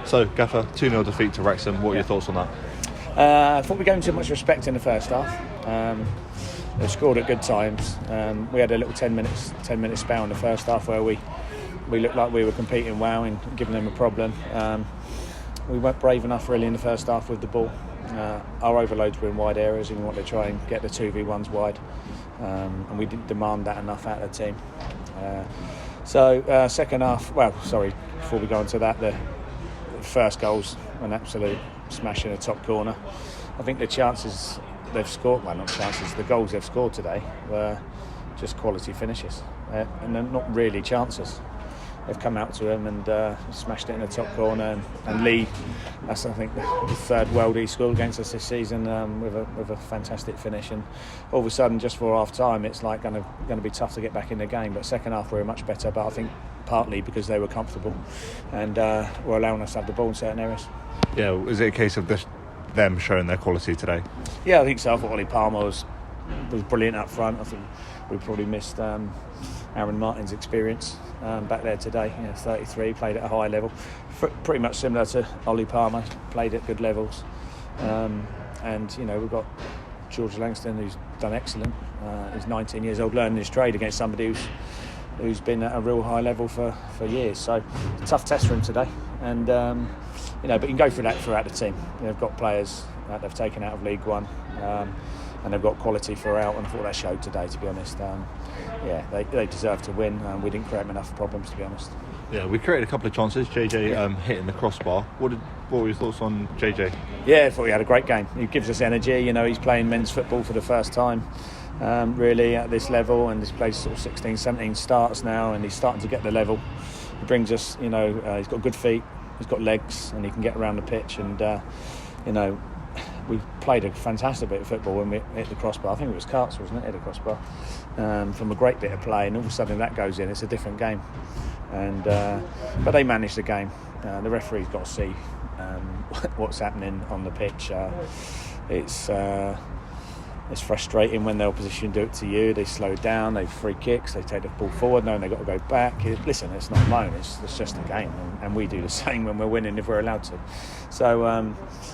So, Gaffer, 2-0 defeat to Wrexham. What are your thoughts on that? I thought we gave them too much respect in the first half. They scored at good times. We had a little 10 minute spell in the first half where we looked like we were competing well and giving them a problem. We weren't brave enough really in the first half with the ball. Our overloads were in wide areas and we wanted to try and get the 2v1s wide, and we didn't demand that enough out of the team. So second half, before we go on to that, the first goal's an absolute smash in the top corner. I think the chances they've scored, the goals they've scored today were just quality finishes, and they're not really chances. They've come out to him and smashed it in the top corner, and Lee, that's I think the third world he scored against us this season, with a fantastic finish. And all of a sudden, just for half time, it's like going to be tough to get back in the game. But second half we were much better, but I think partly because they were comfortable and were allowing us to have the ball in certain areas. Yeah, is it a case of them showing their quality today? Yeah, I think so. I thought Ollie Palmer was brilliant up front. I think we probably missed Aaron Martin's experience back there today. 33, played at a high level, pretty much similar to Ollie Palmer, played at good levels. And we've got George Langston, who's done excellent. He's 19 years old, learning his trade against somebody who's been at a real high level for years. So tough test for him today. And but you can go through that throughout the team. They've got players that they've taken out of League One, and they've got quality throughout, and I thought that showed today, to be honest. They deserve to win. We didn't create enough problems, to be honest. Yeah, we created a couple of chances. JJ hitting the crossbar. What were your thoughts on JJ? Yeah, I thought he had a great game. He gives us energy. He's playing men's football for the first time, really at this level, and he's played sort of 16, 17 starts now, and he's starting to get the level. He brings us, he's got good feet, he's got legs, and he can get around the pitch. And we played a fantastic bit of football when we hit the crossbar. I think it was Carts, wasn't it, hit the crossbar, from a great bit of play, and all of a sudden that goes in. It's a different game, and but they managed the game. The referee's got to see what's happening on the pitch. It's frustrating when the opposition do it to you. They slow down, they free kicks, they take the ball forward, knowing they've got to go back. Listen, it's not known, it's just a game, and we do the same when we're winning if we're allowed to. So,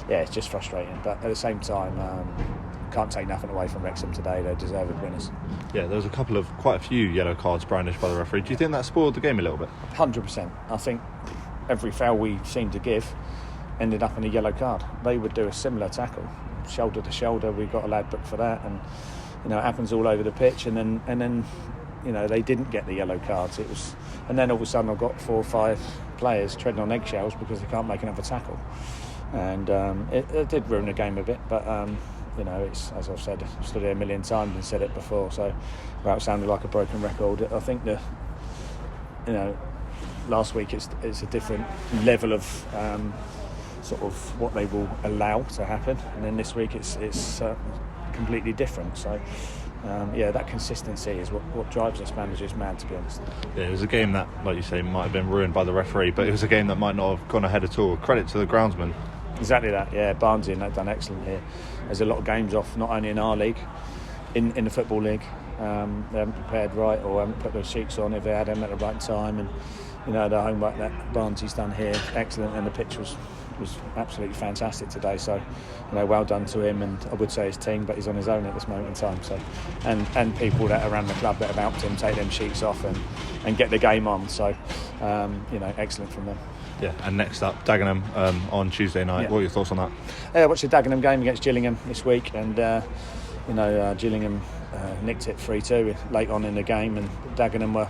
it's just frustrating. But at the same time, can't take nothing away from Wrexham today. They're deserved winners. Yeah, there was quite a few yellow cards brandished by the referee. Do you think that spoiled the game a little bit? 100%. I think every foul we seemed to give ended up in a yellow card. They would do a similar tackle, shoulder to shoulder. We've got a lad booked for that, and it happens all over the pitch. And then they didn't get the yellow cards. And then all of a sudden I've got 4 or 5 players treading on eggshells because they can't make another tackle, and it did ruin the game a bit. But it's, as I've said, I've stood here a million times and said it before, so without sounding like a broken record, I think last week it's a different level of sort of what they will allow to happen, and then this week it's completely different. So that consistency is what drives us managers mad, to be honest. Yeah, it was a game that, like you say, might have been ruined by the referee, but it was a game that might not have gone ahead at all. Credit to the groundsman. Exactly that. Yeah, Barnsley and they've done excellent here. There's a lot of games off, not only in our league, in the football league. They haven't prepared right, or haven't put their sheets on if they had them at the right time, and the homework that Barnsley's done here, excellent, and the pitch was absolutely fantastic today. So, well done to him, and I would say his team, but he's on his own at this moment in time. So, and people that are around the club that have helped him take them sheets off and get the game on. So, excellent from them. Yeah, and next up, Dagenham on Tuesday night. Yeah. What are your thoughts on that? I watched the Dagenham game against Gillingham this week, and Gillingham nicked it 3-2 late on in the game, and Dagenham were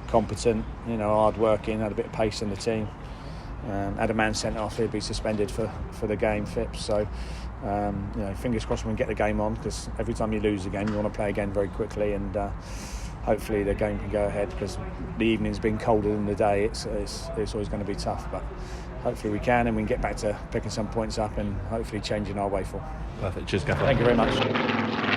competent, hard working, had a bit of pace in the team. Had a man sent off, he'd be suspended for the game, Phipps. So, fingers crossed we can get the game on, because every time you lose a game, you want to play again very quickly, and hopefully the game can go ahead, because the evening's been colder than the day. It's always going to be tough, but hopefully we can, and we can get back to picking some points up and hopefully changing our way forward. Perfect. Cheers, Gaffer. Thank you very much.